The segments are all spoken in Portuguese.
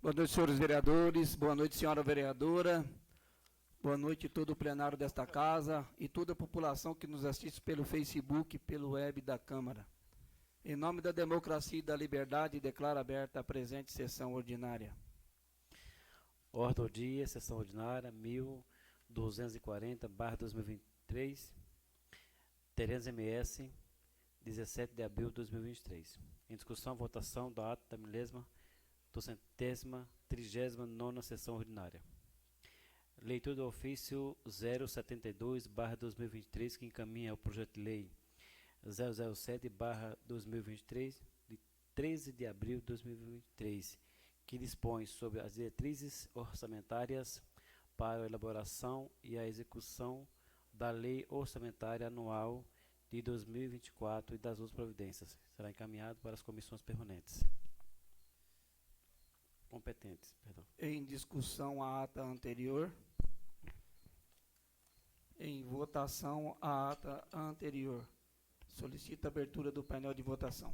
Boa noite, senhores vereadores. Boa noite, senhora vereadora. Boa noite todo o plenário desta casa e toda a população que nos assiste pelo Facebook e pelo web da Câmara. Em nome da democracia e da liberdade, declaro aberta a presente sessão ordinária. Ordem do dia, sessão ordinária 1240/2023, Tereza-MS, 17 de abril de 2023. Em discussão, votação do ato da 239ª sessão ordinária. Leitura do ofício 072/2023, que encaminha o projeto de lei 007/2023, de 13 de abril de 2023, que dispõe sobre as diretrizes orçamentárias para a elaboração e a execução da Lei Orçamentária Anual de 2024 e das outras providências. Será encaminhado para as comissões permanentes. Competentes, perdão. Em discussão a ata anterior. Em votação a ata anterior. Solicito a abertura do painel de votação.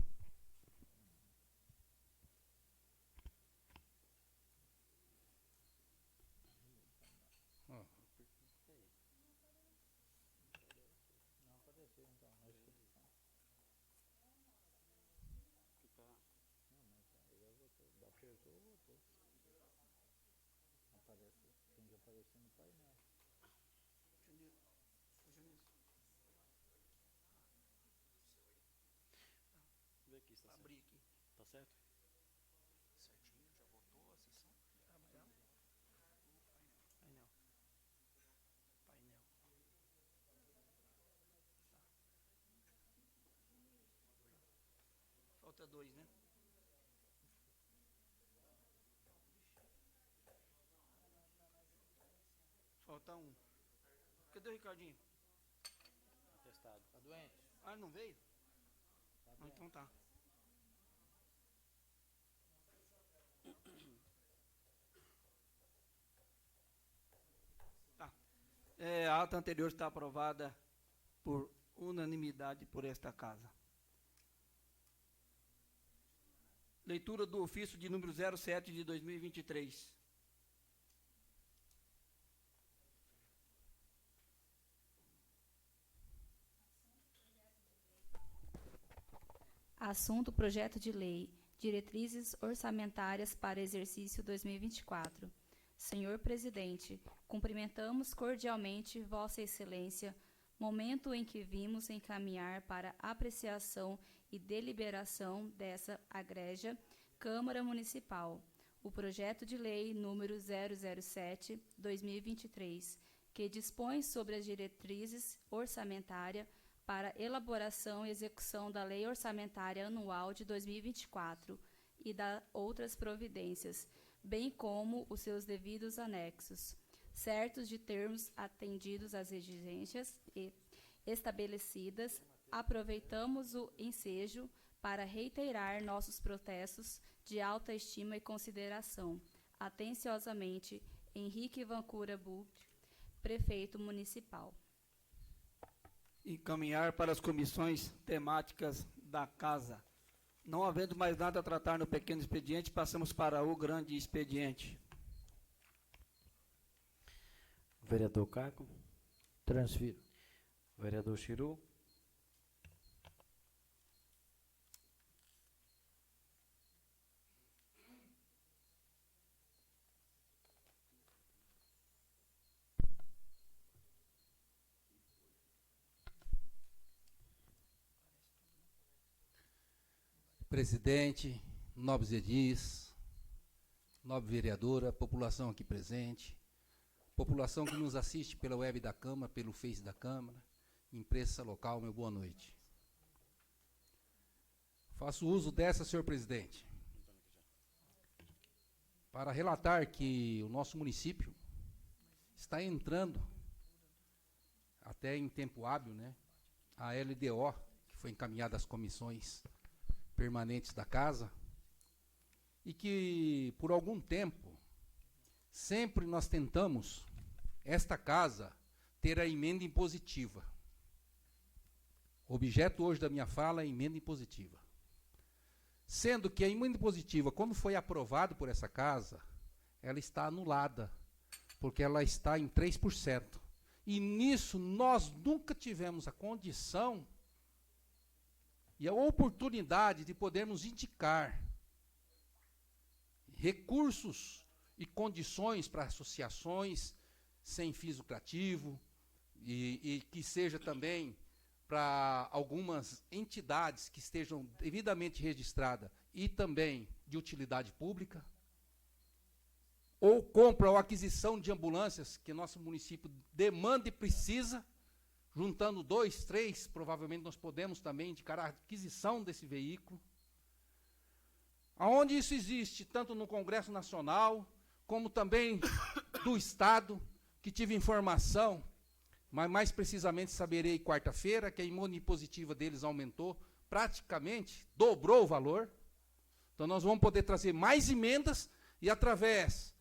Não apareceu, então. Não, mas aí eu votou. Apertou, votou. Aparece. Tem que aparecer no painel. Vê aqui, está Abrir aqui. Tá certo? Certinho, já votou a sessão? Já. Painel. Painel. Tá. Falta 2, né? Falta 1. Cadê o Ricardinho? Atestado. Tá doente? Ah, ele não veio? Tá Ah, doente. então tá. Tá. A ata anterior está aprovada por unanimidade por esta casa. Leitura do ofício de número 07 de 2023. Assunto: projeto de lei, diretrizes orçamentárias para exercício 2024. Senhor Presidente, cumprimentamos cordialmente Vossa Excelência, momento em que vimos encaminhar para apreciação e deliberação dessa egrégia Câmara Municipal o projeto de lei número 007/2023, que dispõe sobre as diretrizes orçamentárias para elaboração e execução da Lei Orçamentária Anual de 2024 e da outras providências, bem como os seus devidos anexos, certos de termos atendidos às exigências estabelecidas. Aproveitamos o ensejo para reiterar nossos protestos de alta estima e consideração. Atenciosamente, Henrique Vancura Buch, Prefeito Municipal. Encaminhar para as comissões temáticas da casa. Não havendo mais nada a tratar no pequeno expediente, passamos para o grande expediente. Vereador Caco. Transfiro. Vereador Chiru. Presidente, nobres edis, nobre vereadora, população aqui presente, população que nos assiste pela web da Câmara, pelo Face da Câmara, imprensa local, meu boa noite. Faço uso dessa, senhor presidente, para relatar que o nosso município está entrando, até em tempo hábil, né, a LDO, que foi encaminhada às comissões permanentes da casa, e que por algum tempo sempre nós tentamos esta casa ter a emenda impositiva. O objeto hoje da minha fala é a emenda impositiva. Sendo que a emenda impositiva, quando foi aprovada por essa casa, ela está anulada, porque ela está em 3%. E nisso nós nunca tivemos a condição e a oportunidade de podermos indicar recursos e condições para associações sem fins lucrativos e que seja também para algumas entidades que estejam devidamente registradas e também de utilidade pública, ou compra ou aquisição de ambulâncias que nosso município demanda e precisa, juntando 2, 3, provavelmente nós podemos também indicar a aquisição desse veículo. Aonde isso existe, tanto no Congresso Nacional, como também do Estado, que tive informação, mas mais precisamente saberei quarta-feira, que a emenda impositiva deles aumentou, praticamente dobrou o valor. Então nós vamos poder trazer mais emendas e através,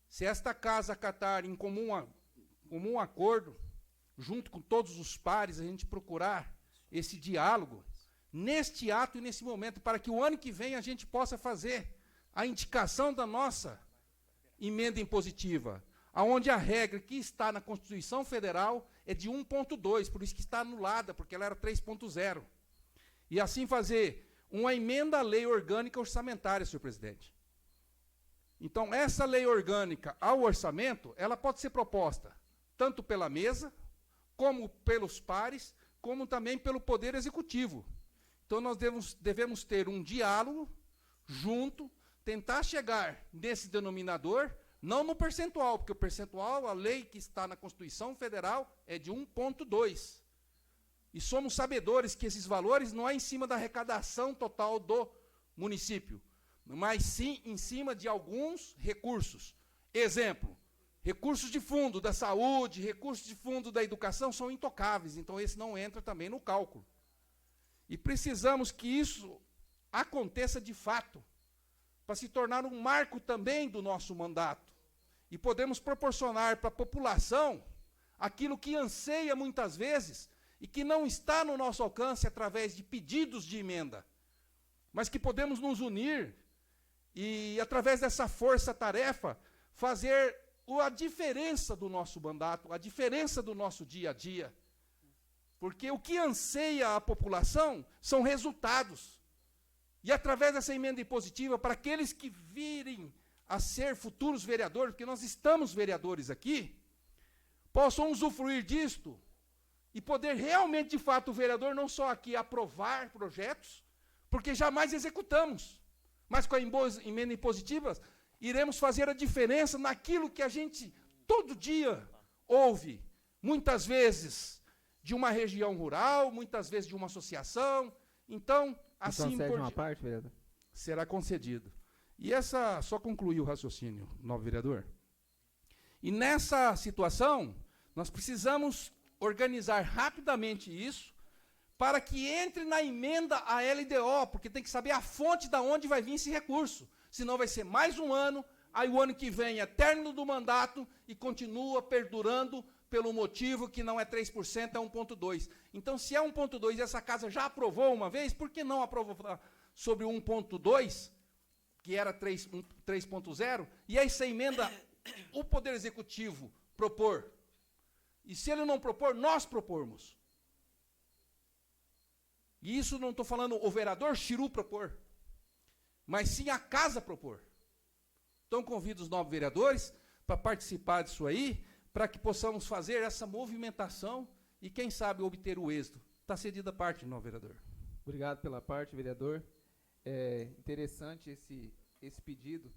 se esta casa acatar em comum acordo, junto com todos os pares, a gente procurar esse diálogo, neste ato e nesse momento, para que o ano que vem a gente possa fazer a indicação da nossa emenda impositiva, aonde a regra que está na Constituição Federal é de 1,2, por isso que está anulada, porque ela era 3,0. E assim fazer uma emenda à lei orgânica orçamentária, senhor presidente. Então, essa lei orgânica ao orçamento, ela pode ser proposta tanto pela mesa, como pelos pares, como também pelo Poder Executivo. Então, nós devemos ter um diálogo junto, tentar chegar nesse denominador, não no percentual, porque o percentual, a lei que está na Constituição Federal, é de 1,2. E somos sabedores que esses valores não é em cima da arrecadação total do município, mas sim em cima de alguns recursos. Exemplo, recursos de fundo da saúde, recursos de fundo da educação são intocáveis, então esse não entra também no cálculo. E precisamos que isso aconteça de fato, para se tornar um marco também do nosso mandato. E podemos proporcionar para a população aquilo que anseia muitas vezes e que não está no nosso alcance através de pedidos de emenda, mas que podemos nos unir e, através dessa força-tarefa, fazer a diferença do nosso mandato, a diferença do nosso dia a dia. Porque o que anseia a população são resultados. E através dessa emenda impositiva, para aqueles que virem a ser futuros vereadores, porque nós estamos vereadores aqui, possam usufruir disto e poder realmente, de fato, o vereador não só aqui aprovar projetos, porque jamais executamos, mas com a emenda impositiva, iremos fazer a diferença naquilo que a gente todo dia ouve, muitas vezes de uma região rural, muitas vezes de uma associação. Então, assim concede uma parte, vereador? Será concedido. E essa, só concluir o raciocínio, novo vereador. E nessa situação, nós precisamos organizar rapidamente isso, para que entre na emenda a LDO, porque tem que saber a fonte da onde vai vir esse recurso. Senão vai ser mais um ano, aí o ano que vem é término do mandato e continua perdurando pelo motivo que não é 3%, é 1,2%. Então, se é 1,2% e essa casa já aprovou uma vez, por que não aprovou sobre 1,2%, que era 3,0%, e essa emenda o Poder Executivo propor? E se ele não propor, nós propormos. E isso não estou falando o vereador Chiru propor, mas sim a casa propor. Então, convido os novos vereadores para participar disso aí, para que possamos fazer essa movimentação e, quem sabe, obter o êxito. Está cedida a parte, novo vereador. Obrigado pela parte, vereador. É interessante esse pedido.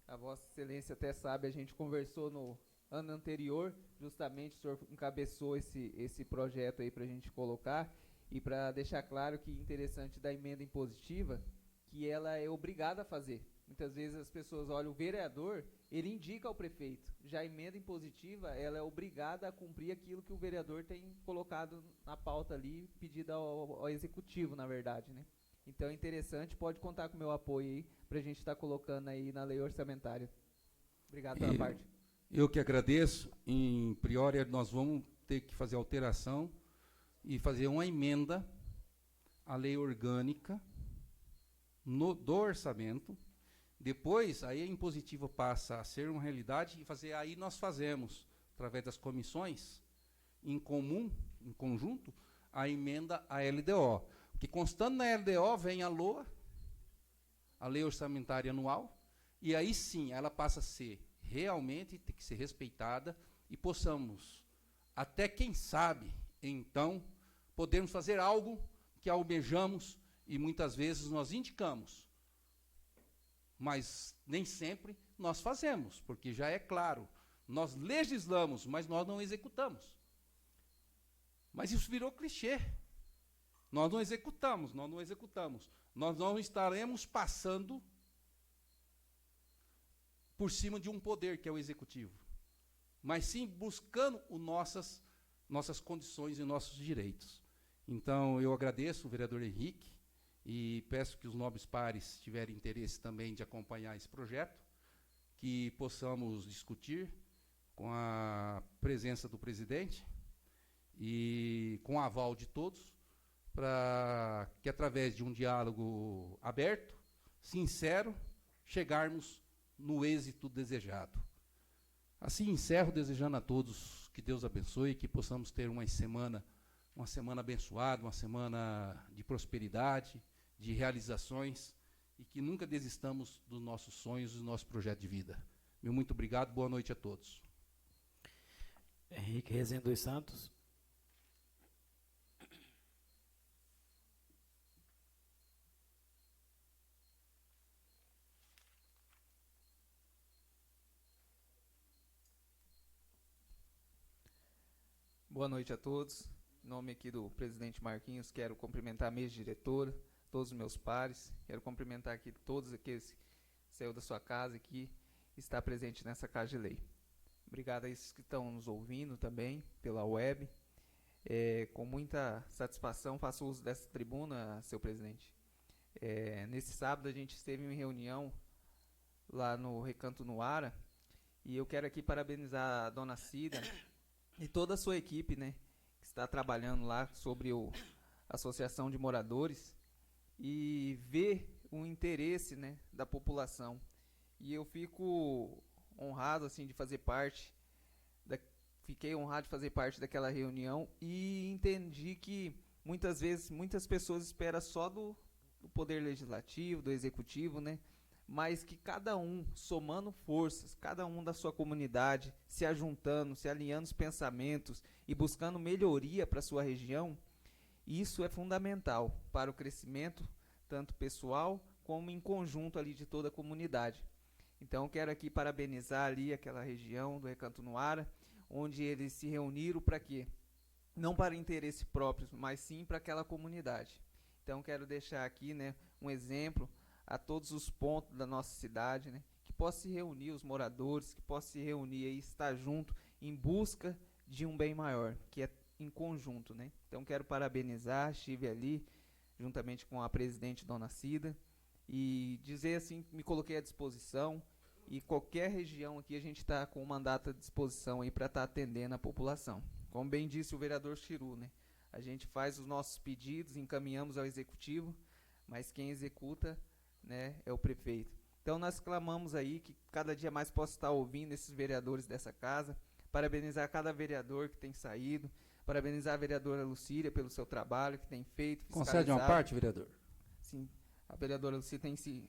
A Vossa Excelência até sabe, a gente conversou no ano anterior, justamente o senhor encabeçou esse projeto aí para a gente colocar, e para deixar claro que interessante da emenda impositiva, que ela é obrigada a fazer. Muitas vezes as pessoas olham o vereador, ele indica ao prefeito. Já a emenda impositiva, ela é obrigada a cumprir aquilo que o vereador tem colocado na pauta ali, pedido ao executivo, na verdade, né? Então é interessante, pode contar com o meu apoio aí, para a gente estar colocando aí na lei orçamentária. Obrigado pela parte. Eu que agradeço. Em priori, nós vamos ter que fazer alteração e fazer uma emenda à lei orgânica do orçamento. Depois, aí a impositiva passa a ser uma realidade e aí nós fazemos, através das comissões, em comum, em conjunto, a emenda à LDO. Porque constando na LDO vem a LOA, a Lei Orçamentária Anual, e aí sim ela passa a ser realmente, tem que ser respeitada, e possamos, até quem sabe, então, podemos fazer algo que almejamos e muitas vezes nós indicamos, mas nem sempre nós fazemos, porque já é claro, nós legislamos, mas nós não executamos. Mas isso virou clichê. Nós não executamos, nós não executamos. Nós não estaremos passando por cima de um poder, que é o executivo, mas sim buscando nossas condições e nossos direitos. Então, eu agradeço o vereador Henrique e peço que os nobres pares tiverem interesse também de acompanhar esse projeto, que possamos discutir com a presença do presidente e com o aval de todos, para que, através de um diálogo aberto, sincero, chegarmos no êxito desejado. Assim, encerro desejando a todos que Deus abençoe, que possamos ter uma semana abençoada, uma semana de prosperidade, de realizações, e que nunca desistamos dos nossos sonhos e do nosso projeto de vida. Meu muito obrigado, boa noite a todos. Henrique Rezende dos Santos. Boa noite a todos. Em nome aqui do presidente Marquinhos, quero cumprimentar a mesa diretora, todos os meus pares. Quero cumprimentar aqui todos aqueles que saiu da sua casa aqui e está presente nessa casa de lei. Obrigado a esses que estão nos ouvindo também pela web. Com muita satisfação faço uso dessa tribuna, seu presidente. Nesse sábado a gente esteve em reunião lá no Recanto Nuara e eu quero aqui parabenizar a dona Cida e toda a sua equipe, né, que está trabalhando lá sobre a Associação de Moradores e ver o interesse, né, da população. E eu fico honrado assim de fazer parte, fiquei honrado de fazer parte daquela reunião e entendi que muitas vezes muitas pessoas esperam só do poder legislativo, do executivo, né, mas que cada um somando forças, cada um da sua comunidade, se ajuntando, se alinhando os pensamentos e buscando melhoria para a sua região, isso é fundamental para o crescimento, tanto pessoal como em conjunto ali de toda a comunidade. Então, quero aqui parabenizar ali aquela região do Recanto Nuara, onde eles se reuniram para quê? Não para interesse próprio, mas sim para aquela comunidade. Então, quero deixar aqui, né, um exemplo a todos os pontos da nossa cidade, né, que possa se reunir os moradores, que possa se reunir e estar junto em busca de um bem maior, que é em conjunto, né. Então quero parabenizar, estive ali juntamente com a presidente Dona Cida e dizer assim, me coloquei à disposição e qualquer região aqui a gente está com um mandato à disposição aí para estar atendendo a população. Como bem disse o vereador Chiru, né, a gente faz os nossos pedidos, encaminhamos ao executivo, mas quem executa, né, é o prefeito. Então nós clamamos aí que cada dia mais possa estar ouvindo esses vereadores dessa casa, parabenizar cada vereador que tem saído, parabenizar a vereadora Lucília pelo seu trabalho que tem feito, Concede uma parte, vereador? Sim, a vereadora Lucília tem se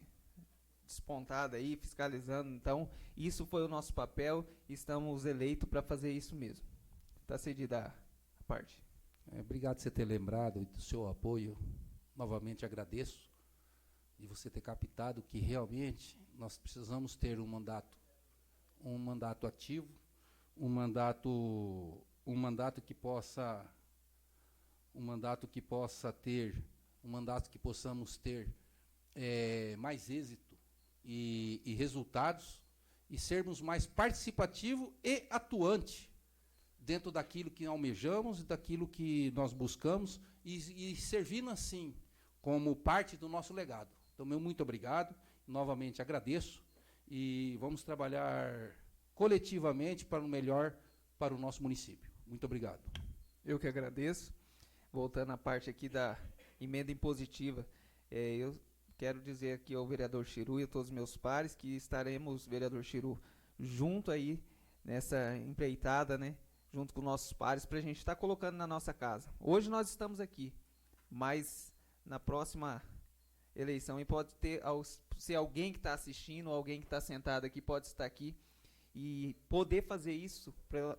despontado aí, fiscalizando, então isso foi o nosso papel e estamos eleitos para fazer isso mesmo. Está cedida a parte. Obrigado por você ter lembrado do seu apoio, novamente agradeço, de você ter captado que realmente nós precisamos ter um mandato ativo, um mandato que possamos ter mais êxito e resultados e sermos mais participativo e atuante dentro daquilo que almejamos e daquilo que nós buscamos e servindo assim como parte do nosso legado. Então, meu muito obrigado, novamente agradeço e vamos trabalhar coletivamente para o melhor para o nosso município. Muito obrigado. Eu que agradeço. Voltando à parte aqui da emenda impositiva, eu quero dizer aqui ao vereador Chiru e a todos os meus pares que estaremos, vereador Chiru, junto aí nessa empreitada, né, junto com nossos pares, para a gente estar colocando na nossa casa. Hoje nós estamos aqui, mas na próxima eleição, e pode ter, se alguém que está assistindo, alguém que está sentado aqui, pode estar aqui, e poder fazer isso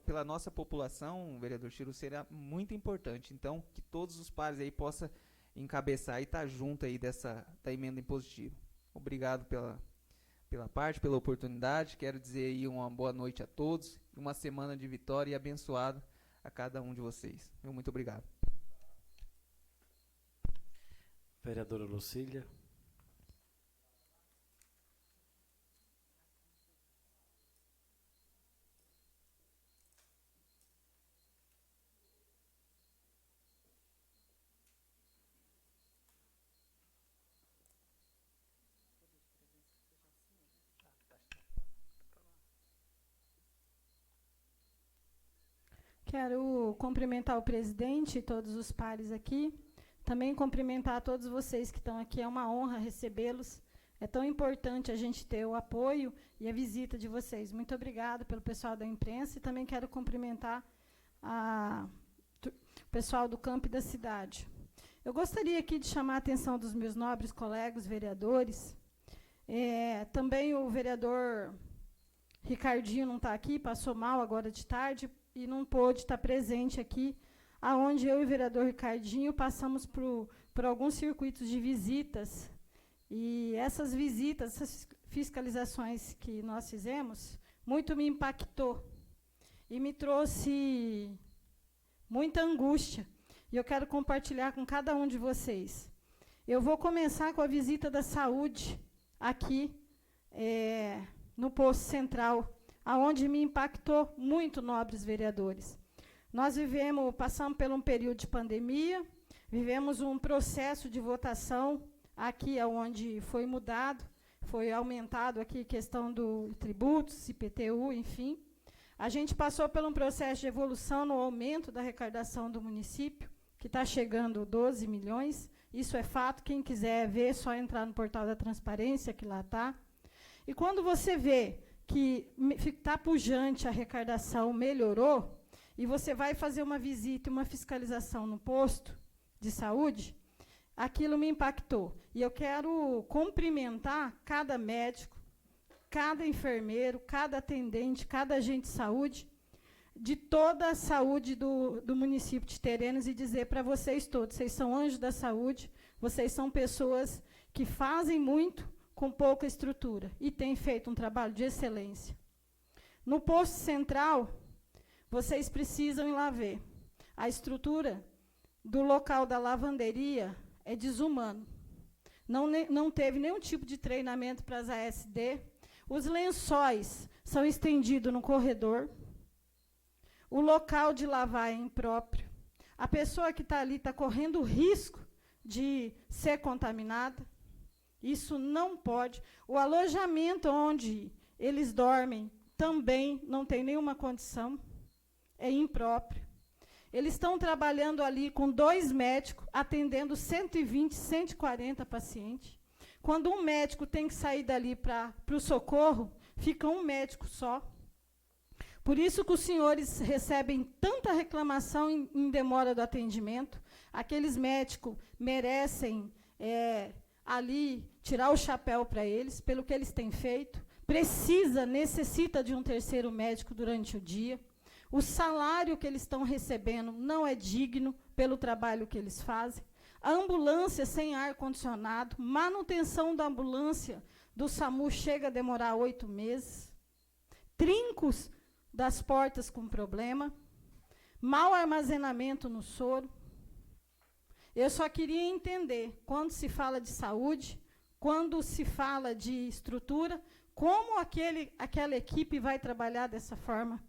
pela nossa população, vereador Chiru, será muito importante. Então, que todos os pares aí possam encabeçar e estar junto aí da emenda impositiva. Obrigado pela parte, pela oportunidade. Quero dizer aí uma boa noite a todos, uma semana de vitória e abençoada a cada um de vocês. Muito obrigado. Vereadora Lucília. Quero cumprimentar o presidente e todos os pares aqui. Também cumprimentar a todos vocês que estão aqui. É uma honra recebê-los. É tão importante a gente ter o apoio e a visita de vocês. Muito obrigada pelo pessoal da imprensa. E também quero cumprimentar o pessoal do campo e da cidade. Eu gostaria aqui de chamar a atenção dos meus nobres colegas vereadores. Também o vereador Ricardinho não está aqui, passou mal agora de tarde e não pôde estar presente aqui, aonde eu e o vereador Ricardinho passamos por alguns circuitos de visitas. E essas visitas, essas fiscalizações que nós fizemos, muito me impactou e me trouxe muita angústia. E eu quero compartilhar com cada um de vocês. Eu vou começar com a visita da saúde aqui no posto central, aonde me impactou muito, nobres vereadores. Nós passamos por um período de pandemia, vivemos um processo de votação aqui onde foi mudado, foi aumentado aqui a questão do tributos, IPTU, enfim. A gente passou por um processo de evolução no aumento da arrecadação do município, que está chegando 12 milhões. Isso é fato, quem quiser ver, é só entrar no portal da transparência, que lá está. E quando você vê que está pujante, a arrecadação melhorou, e você vai fazer uma visita e uma fiscalização no posto de saúde, aquilo me impactou. E eu quero cumprimentar cada médico, cada enfermeiro, cada atendente, cada agente de saúde, de toda a saúde do município de Terenos, e dizer para vocês todos, vocês são anjos da saúde, vocês são pessoas que fazem muito com pouca estrutura e têm feito um trabalho de excelência. No posto central, vocês precisam ir lá ver. A estrutura do local da lavanderia é desumano. Não teve nenhum tipo de treinamento para as ASD. Os lençóis são estendidos no corredor. O local de lavar é impróprio. A pessoa que está ali está correndo o risco de ser contaminada. Isso não pode. O alojamento onde eles dormem também não tem nenhuma condição. É impróprio. Eles estão trabalhando ali com 2 médicos, atendendo 120, 140 pacientes. Quando um médico tem que sair dali para o socorro, fica um médico só. Por isso que os senhores recebem tanta reclamação em demora do atendimento. Aqueles médicos merecem ali tirar o chapéu para eles, pelo que eles têm feito. Necessita de um 3º médico durante o dia. O salário que eles estão recebendo não é digno pelo trabalho que eles fazem. A ambulância sem ar-condicionado, manutenção da ambulância do SAMU chega a demorar 8 meses. Trincos das portas com problema. Mau armazenamento no soro. Eu só queria entender, quando se fala de saúde, quando se fala de estrutura, como aquela equipe vai trabalhar dessa forma.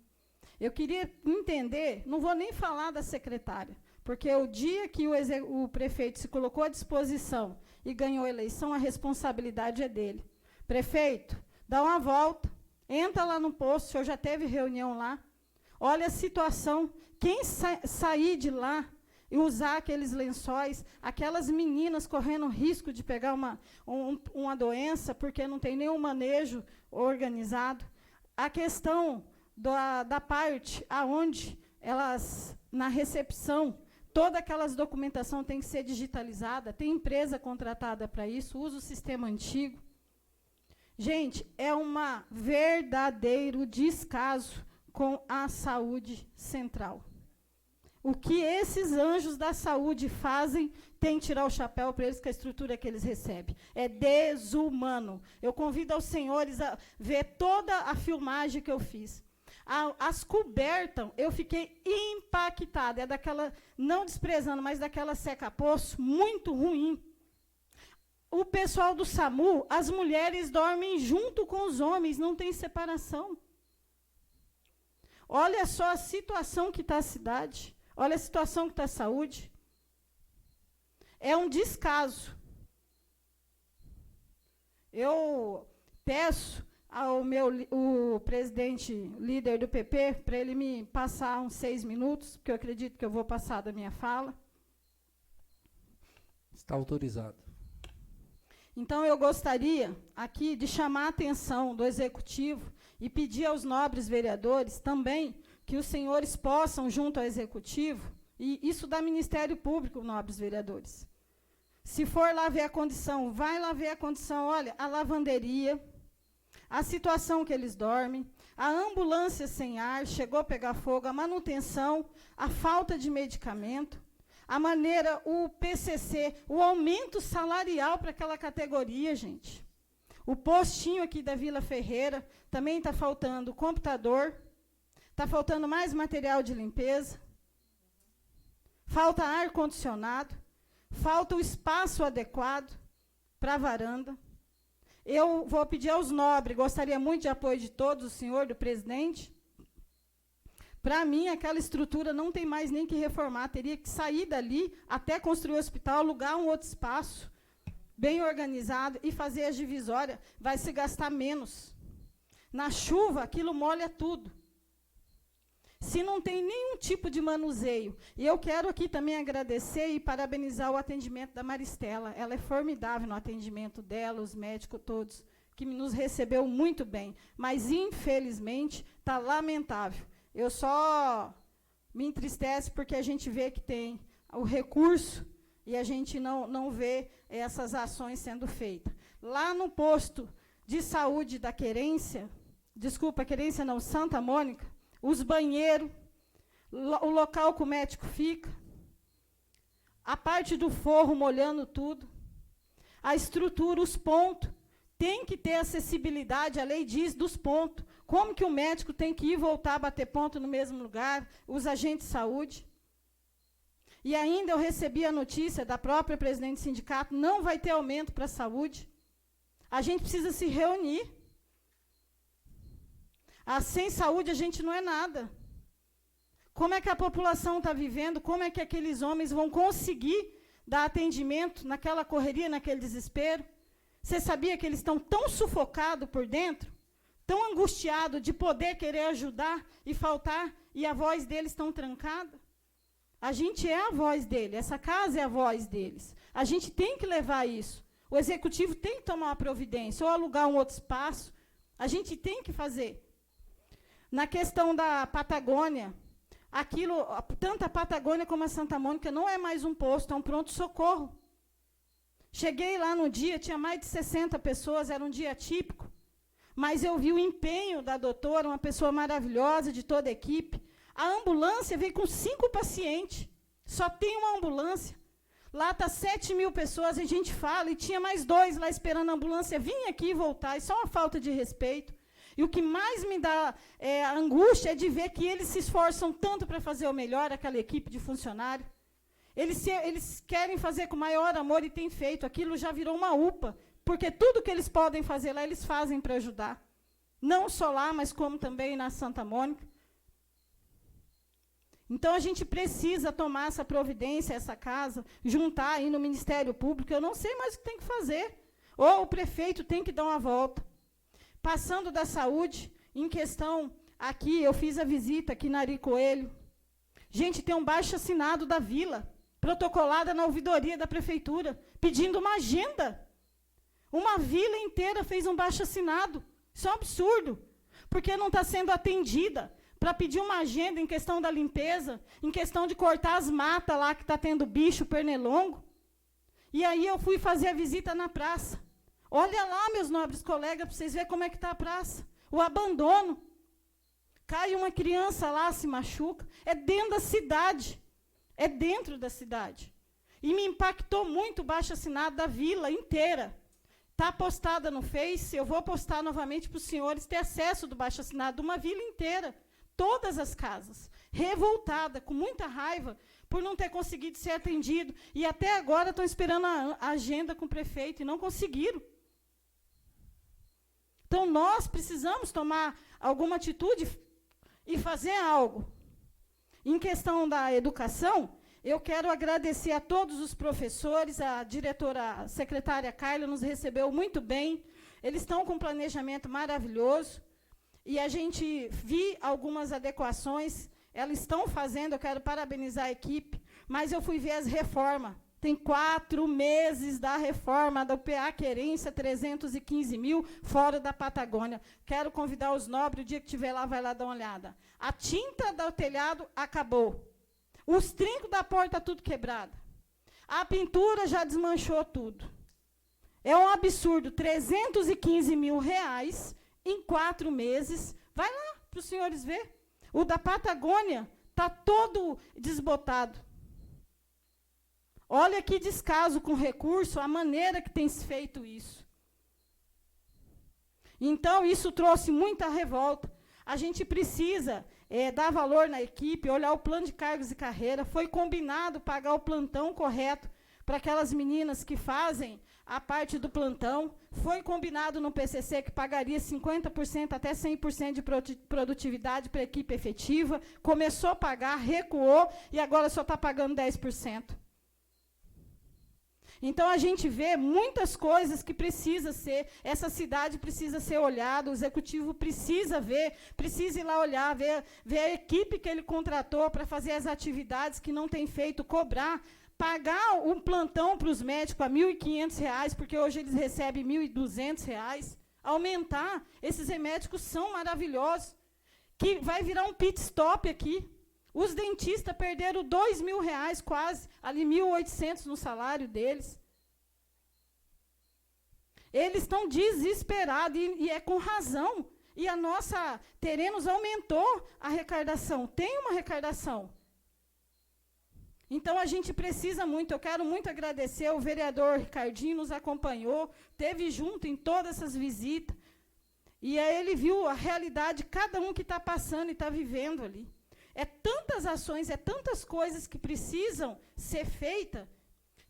Eu queria entender, não vou nem falar da secretária, porque o dia que o prefeito se colocou à disposição e ganhou a eleição, a responsabilidade é dele. Prefeito, dá uma volta, entra lá no posto, o senhor já teve reunião lá, olha a situação, quem sair de lá, e usar aqueles lençóis, aquelas meninas correndo risco de pegar uma doença porque não tem nenhum manejo organizado. A questão da parte aonde elas, na recepção, toda aquelas documentação tem que ser digitalizada, tem empresa contratada para isso, usa o sistema antigo. Gente, é um verdadeiro descaso com a saúde central. O que esses anjos da saúde fazem, tem que tirar o chapéu para eles, com a estrutura que eles recebem. É desumano. Eu convido aos senhores a ver toda a filmagem que eu fiz. As cobertas, eu fiquei impactada. É daquela, não desprezando, mas daquela seca-poço, muito ruim. O pessoal do SAMU, as mulheres dormem junto com os homens, não tem separação. Olha só a situação que está a cidade. Olha a situação que está a saúde. É um descaso. Eu peço ao o presidente líder do PP para ele me passar uns 6 minutos, porque eu acredito que eu vou passar da minha fala. Está autorizado. Então, eu gostaria aqui de chamar a atenção do Executivo e pedir aos nobres vereadores também que os senhores possam, junto ao Executivo, e isso dá Ministério Público, nobres vereadores. Se for lá ver a condição, vai lá ver a condição, olha, a lavanderia, a situação que eles dormem, a ambulância sem ar, chegou a pegar fogo, a manutenção, a falta de medicamento, a maneira, o PCC, o aumento salarial para aquela categoria, gente. O postinho aqui da Vila Ferreira, também está faltando computador, está faltando mais material de limpeza, falta ar-condicionado, falta o espaço adequado para a varanda. Eu vou pedir aos nobres, gostaria muito de apoio de todos, o senhor, do presidente. Para mim, aquela estrutura não tem mais nem que reformar, teria que sair dali até construir o hospital, alugar um outro espaço, bem organizado, e fazer as divisórias, vai se gastar menos. Na chuva, aquilo molha tudo. Se não tem nenhum tipo de manuseio. E eu quero aqui também agradecer e parabenizar o atendimento da Maristela. Ela é formidável no atendimento dela, os médicos todos, que nos recebeu muito bem. Mas, infelizmente, está lamentável. Eu só me entristece porque a gente vê que tem o recurso e a gente não vê essas ações sendo feitas. Lá no posto de saúde da Querência, desculpa, Querência não, Santa Mônica, os banheiros, o local que o médico fica, a parte do forro molhando tudo, a estrutura, os pontos, tem que ter acessibilidade, a lei diz dos pontos. Como que o médico tem que ir e voltar a bater ponto no mesmo lugar, os agentes de saúde? E ainda eu recebi a notícia da própria presidente do sindicato, não vai ter aumento para a saúde. A gente precisa se reunir. Sem saúde a gente não é nada. Como é que a população está vivendo? Como é que aqueles homens vão conseguir dar atendimento naquela correria, naquele desespero? Você sabia que eles estão tão sufocados por dentro, tão angustiados de poder querer ajudar e faltar, e a voz deles tão trancada? A gente é a voz deles, essa casa é a voz deles. A gente tem que levar isso. O Executivo tem que tomar uma providência, ou alugar um outro espaço. A gente tem que fazer. Na questão da Patagônia, aquilo, tanto a Patagônia como a Santa Mônica não é mais um posto, é um pronto-socorro. Cheguei lá no dia, tinha mais de 60 pessoas, era um dia típico, mas eu vi o empenho da doutora, uma pessoa maravilhosa, de toda a equipe. A ambulância veio com 5 pacientes, só tem uma ambulância. Lá está 7.000 pessoas, a gente fala, e tinha mais 2 lá esperando a ambulância vir aqui e voltar, isso é uma falta de respeito. E o que mais me dá angústia é de ver que eles se esforçam tanto para fazer o melhor, aquela equipe de funcionário. Eles querem fazer com o maior amor e têm feito. Aquilo já virou uma UPA, porque tudo que eles podem fazer lá, eles fazem para ajudar. Não só lá, mas como também na Santa Mônica. Então, a gente precisa tomar essa providência, essa casa, juntar aí no Ministério Público. Eu não sei mais o que tem que fazer. Ou o prefeito tem que dar uma volta. Passando da saúde, em questão, aqui, eu fiz a visita aqui na Ari Coelho. Gente, tem um baixo-assinado da Vila. protocolada na ouvidoria da prefeitura, pedindo uma agenda. Uma vila inteira fez um abaixo-assinado. Isso é um absurdo, porque não está sendo atendida para pedir uma agenda em questão da limpeza, em questão de cortar as matas lá que está tendo bicho, pernilongo. E aí eu fui fazer a visita na praça. Olha lá, meus nobres colegas, para vocês verem como é que está a praça. O abandono. Cai uma criança lá, se machuca. É dentro da cidade. É dentro da cidade. E me impactou muito o baixo-assinado da vila inteira. Está postada no Face, eu vou postar novamente para os senhores ter acesso do baixo-assinado de uma vila inteira. Todas as casas. Revoltada, com muita raiva, por não ter conseguido ser atendido. E até agora estão esperando a agenda com o prefeito e não conseguiram. Então, nós precisamos tomar alguma atitude e fazer algo. Em questão da educação, eu quero agradecer a todos os professores, a diretora, a secretária Carla nos recebeu muito bem. Eles estão com um planejamento maravilhoso. E a gente viu algumas adequações, elas estão fazendo, eu quero parabenizar a equipe, mas eu fui ver as reformas. Tem 4 meses da reforma do PA Querência, 315 mil, fora da Patagônia. Quero convidar os nobres, o dia que estiver lá, vai lá dar uma olhada. A tinta do telhado acabou. Os trincos da porta, tudo quebrado. A pintura já desmanchou tudo. É um absurdo, 315 mil reais em 4 meses. Vai lá para os senhores ver. O da Patagônia está todo desbotado. Olha que descaso com recurso, a maneira que tem se feito isso. Então, isso trouxe muita revolta. A gente precisa dar valor na equipe, olhar o plano de cargos e carreira. Foi combinado pagar o plantão correto para aquelas meninas que fazem a parte do plantão. Foi combinado no PCC que pagaria 50% até 100% de produtividade para a equipe efetiva. Começou a pagar, recuou e agora só está pagando 10%. Então, a gente vê muitas coisas que precisa ser, essa cidade precisa ser olhada, o executivo precisa ver, precisa ir lá olhar, ver a equipe que ele contratou para fazer as atividades que não tem feito, cobrar, pagar um plantão para os médicos a R$ 1.500, porque hoje eles recebem R$ 1.200, aumentar. Esses médicos são maravilhosos, que vai virar um pit stop aqui. Os dentistas perderam R$ 2.000 quase, ali R$ 1.800 no salário deles. Eles estão desesperados, e é com razão. E a nossa Terenos aumentou a arrecadação, tem uma arrecadação. Então, a gente precisa muito, eu quero muito agradecer, o vereador Ricardinho nos acompanhou, esteve junto em todas essas visitas, e aí ele viu a realidade de cada um que está passando e está vivendo ali. É tantas ações, é tantas coisas que precisam ser feitas,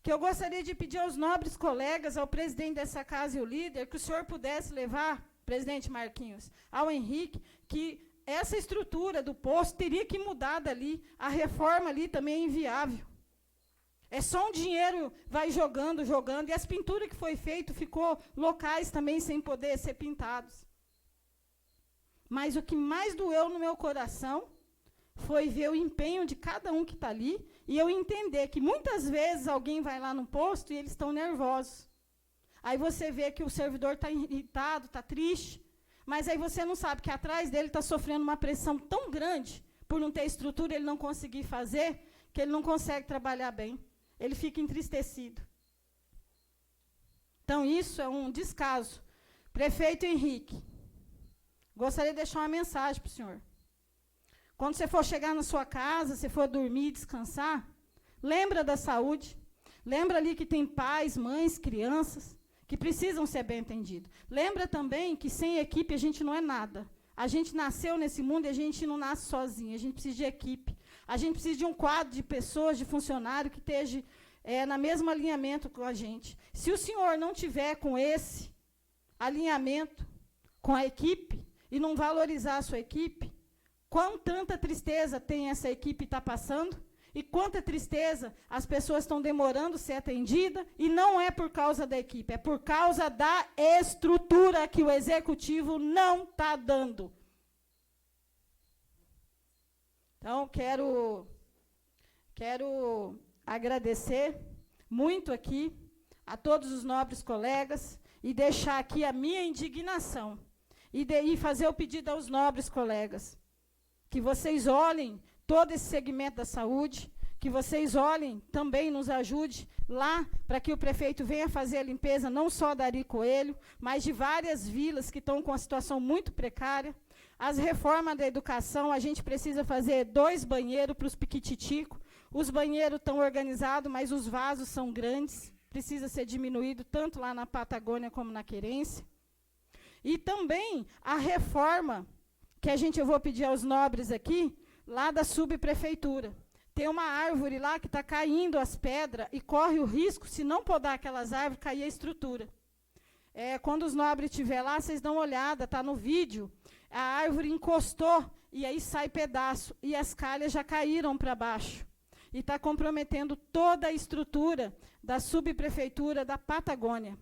que eu gostaria de pedir aos nobres colegas, ao presidente dessa casa e ao líder, que o senhor pudesse levar, presidente Marquinhos, ao Henrique, que essa estrutura do posto teria que mudar dali, a reforma ali também é inviável. É só um dinheiro, vai jogando, e as pinturas que foi feito ficou locais também sem poder ser pintados. Mas o que mais doeu no meu coração foi ver o empenho de cada um que está ali e eu entender que muitas vezes alguém vai lá no posto e eles estão nervosos. Aí você vê que o servidor está irritado, está triste, mas aí você não sabe que atrás dele está sofrendo uma pressão tão grande por não ter estrutura, ele não conseguir fazer, que ele não consegue trabalhar bem. Ele fica entristecido. Então, isso é um descaso. Prefeito Henrique, gostaria de deixar uma mensagem para o senhor. Quando você for chegar na sua casa, você for dormir, descansar, lembra da saúde, lembra ali que tem pais, mães, crianças, que precisam ser bem atendidos. Lembra também que sem equipe a gente não é nada. A gente nasceu nesse mundo e a gente não nasce sozinho, a gente precisa de equipe. A gente precisa de um quadro de pessoas, de funcionário que esteja no mesmo alinhamento com a gente. Se o senhor não tiver com esse alinhamento com a equipe e não valorizar a sua equipe, tanta tristeza tem essa equipe está passando e quanta tristeza as pessoas estão demorando ser atendidas e não é por causa da equipe, é por causa da estrutura que o executivo não está dando. Então, quero agradecer muito aqui a todos os nobres colegas e deixar aqui a minha indignação e fazer o pedido aos nobres colegas que vocês olhem todo esse segmento da saúde, que vocês olhem, também nos ajude lá para que o prefeito venha fazer a limpeza não só da Ari Coelho, mas de várias vilas que estão com uma situação muito precária. As reformas da educação, a gente precisa fazer 2 banheiros para os piquititicos. Os banheiros estão organizados, mas os vasos são grandes, precisa ser diminuído tanto lá na Patagônia como na Querência. E também a reforma, que eu vou pedir aos nobres aqui, lá da subprefeitura. Tem uma árvore lá que está caindo as pedras e corre o risco, se não podar aquelas árvores, cair a estrutura. Quando os nobres estiverem lá, vocês dão uma olhada, está no vídeo. A árvore encostou e aí sai pedaço. E as calhas já caíram para baixo. E está comprometendo toda a estrutura da subprefeitura da Patagônia.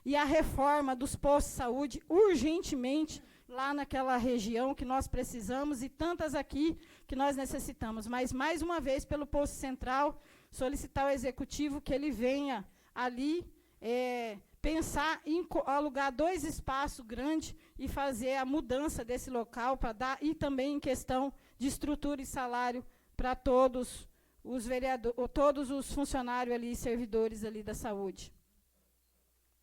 E a reforma dos postos de saúde, urgentemente, lá naquela região que nós precisamos e tantas aqui que nós necessitamos. Mas, mais uma vez, pelo posto central, solicitar ao executivo que ele venha ali pensar em alugar 2 espaços grandes e fazer a mudança desse local para dar, e também em questão de estrutura e salário para todos os vereadores, todos os funcionários ali, servidores ali da saúde.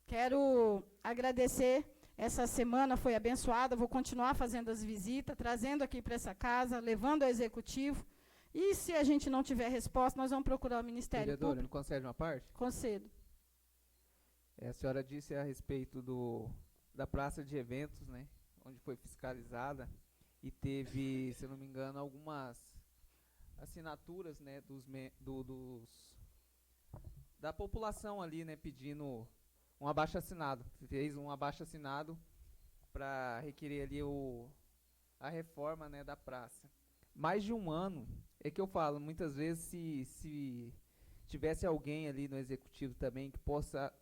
Quero agradecer. Essa semana foi abençoada, vou continuar fazendo as visitas, trazendo aqui para essa casa, levando ao executivo. E se a gente não tiver resposta, nós vamos procurar o Ministério Vereadora, Público. me concede uma parte? Concedo. A senhora disse a respeito da praça de eventos, né, onde foi fiscalizada e teve, se eu não me engano, algumas assinaturas, né, da população ali, né, pedindo um abaixo-assinado. Fez um abaixo-assinado para requerer ali a reforma, né, da praça. Mais de um ano, é que eu falo, muitas vezes se tivesse alguém ali no executivo também que possa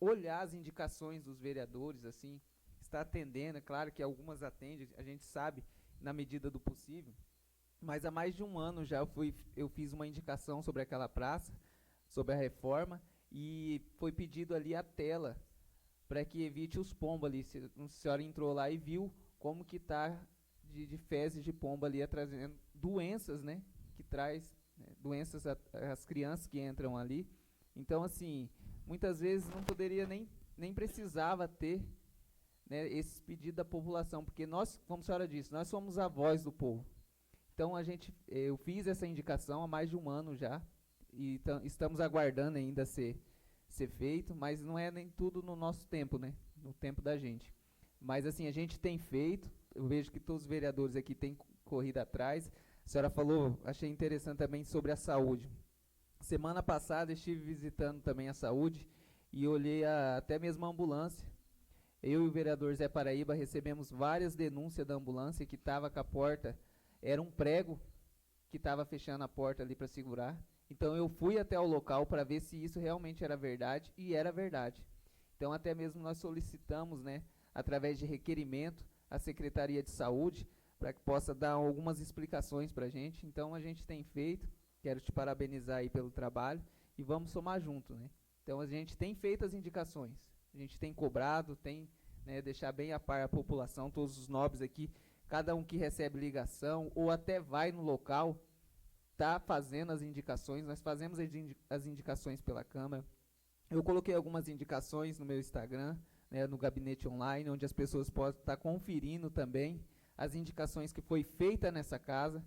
olhar as indicações dos vereadores, assim, está atendendo, é claro que algumas atendem, a gente sabe, na medida do possível, mas há mais de um ano já eu fiz uma indicação sobre aquela praça, sobre a reforma, e foi pedido ali a tela para que evite os pombos ali. A senhora entrou lá e viu como que está de fezes de pombo ali, trazendo doenças, né, que traz, né, doenças às crianças que entram ali. Então, assim, muitas vezes não poderia nem precisava ter, né, esse pedido da população, porque nós, como a senhora disse, nós somos a voz do povo. Então, eu fiz essa indicação há mais de um ano já, e estamos aguardando ainda ser feito, mas não é nem tudo no nosso tempo, né, no tempo da gente. Mas, assim, a gente tem feito, eu vejo que todos os vereadores aqui têm corrido atrás. A senhora falou, achei interessante também sobre a saúde. Semana passada estive visitando também a saúde e olhei até mesmo a ambulância. Eu e o vereador Zé Paraíba recebemos várias denúncias da ambulância que estava com a porta, era um prego que estava fechando a porta ali para segurar. Então eu fui até o local para ver se isso realmente era verdade, e era verdade. Então até mesmo nós solicitamos, né, através de requerimento, a Secretaria de Saúde, para que possa dar algumas explicações para a gente. Então a gente tem feito, quero te parabenizar aí pelo trabalho, e vamos somar junto, né? Então a gente tem feito as indicações, a gente tem cobrado, tem, né, deixar bem a par a população, todos os nobres aqui, cada um que recebe ligação, ou até vai no local, está fazendo as indicações. Nós fazemos as indicações pela Câmara. Eu coloquei algumas indicações no meu Instagram, né, no gabinete online, onde as pessoas podem estar conferindo também as indicações que foi feita nessa casa.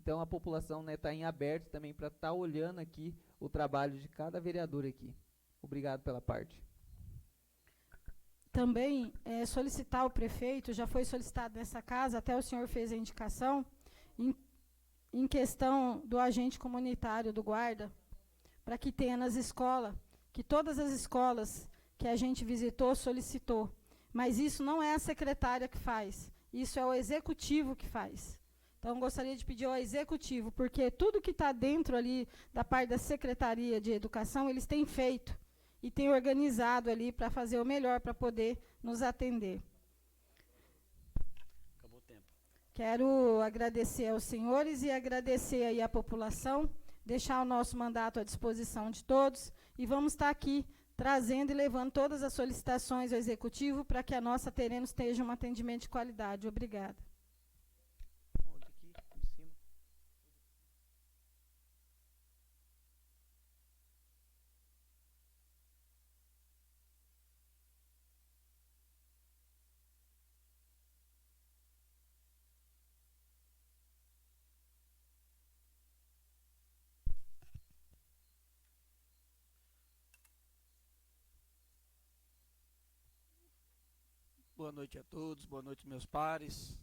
Então a população, né, está em aberto também para estar olhando aqui o trabalho de cada vereador aqui. Obrigado pela parte. Também solicitar ao prefeito, já foi solicitado nessa casa, até o senhor fez a indicação, em questão do agente comunitário do guarda, para que tenha nas escolas, que todas as escolas que a gente visitou, solicitou. Mas isso não é a secretária que faz, isso é o executivo que faz. Então, gostaria de pedir ao executivo, porque tudo que está dentro ali da parte da Secretaria de Educação, eles têm feito e têm organizado ali para fazer o melhor para poder nos atender. Acabou o tempo. Quero agradecer aos senhores e agradecer aí à população. deixar o nosso mandato à disposição de todos e vamos estar aqui trazendo e levando todas as solicitações ao Executivo para que a nossa Terenos tenha um atendimento de qualidade. Obrigada. Boa noite a todos, boa noite meus pares,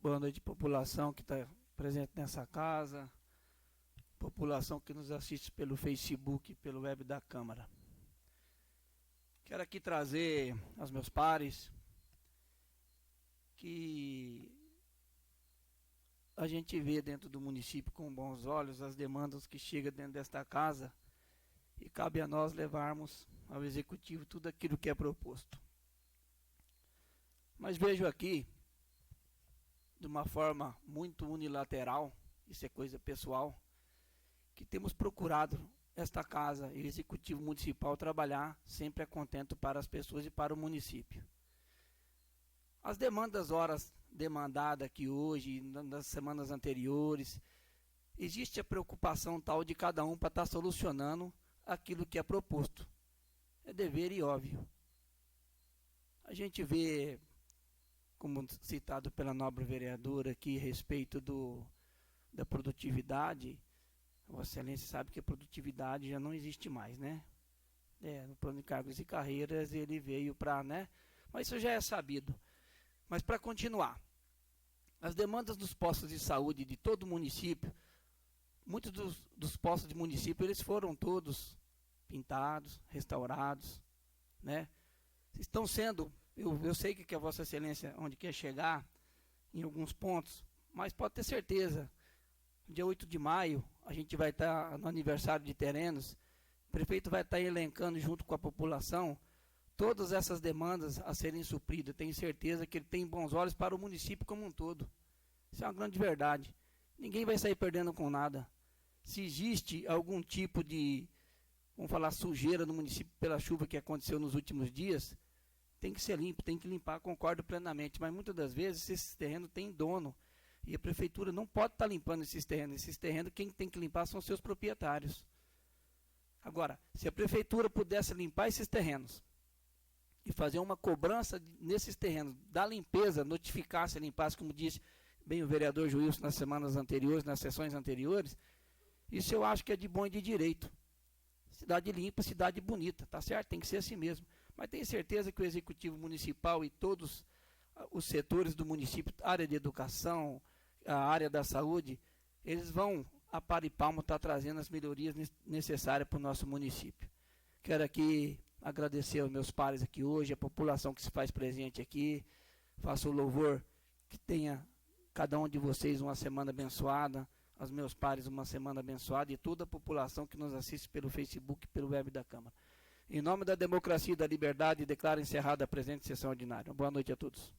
boa noite população que está presente nessa casa, população que nos assiste pelo Facebook e pelo web da Câmara. Quero aqui trazer aos meus pares que a gente vê dentro do município com bons olhos as demandas que chegam dentro desta casa e cabe a nós levarmos ao Executivo tudo aquilo que é proposto. Mas vejo aqui, de uma forma muito unilateral, isso é coisa pessoal, que temos procurado esta casa e o Executivo Municipal trabalhar sempre a contento para as pessoas e para o município. As horas demandadas aqui hoje, nas semanas anteriores, existe a preocupação tal de cada um para estar solucionando aquilo que é proposto. É dever e óbvio. A gente vê, como citado pela nobre vereadora aqui, a respeito da produtividade, Vossa Excelência sabe que a produtividade já não existe mais, né? No plano de cargos e carreiras ele veio para, né? Mas isso já é sabido. Mas para continuar, as demandas dos postos de saúde de todo o município, muitos dos postos de município, eles foram todos pintados, restaurados, né? Estão sendo, eu sei que a Vossa Excelência, onde quer chegar, em alguns pontos, mas pode ter certeza, dia 8 de maio, a gente vai estar no aniversário de Terenos, o prefeito vai estar elencando junto com a população todas essas demandas a serem supridas. Tenho certeza que ele tem bons olhos para o município como um todo. Isso é uma grande verdade. Ninguém vai sair perdendo com nada. Se existe algum tipo de, vamos falar, sujeira no município pela chuva que aconteceu nos últimos dias, tem que ser limpo, tem que limpar, concordo plenamente. Mas muitas das vezes esses terrenos têm dono. E a prefeitura não pode estar limpando esses terrenos. Esses terrenos quem tem que limpar são seus proprietários. Agora, se a prefeitura pudesse limpar esses terrenos e fazer uma cobrança nesses terrenos, da limpeza, notificasse, limpasse, como disse bem o vereador Juílson nas semanas anteriores, nas sessões anteriores, isso eu acho que é de bom e de direito. Cidade limpa, cidade bonita, tá certo? Tem que ser assim mesmo. Mas tenho certeza que o Executivo Municipal e todos os setores do município, a área de educação, a área da saúde, eles vão a par e palmo estar trazendo as melhorias necessárias para o nosso município. Quero aqui agradecer aos meus pares aqui hoje, a população que se faz presente aqui, faço o louvor que tenha cada um de vocês uma semana abençoada, aos meus pares uma semana abençoada e toda a população que nos assiste pelo Facebook e pelo web da Câmara. Em nome da democracia e da liberdade, declaro encerrada a presente sessão ordinária. Boa noite a todos.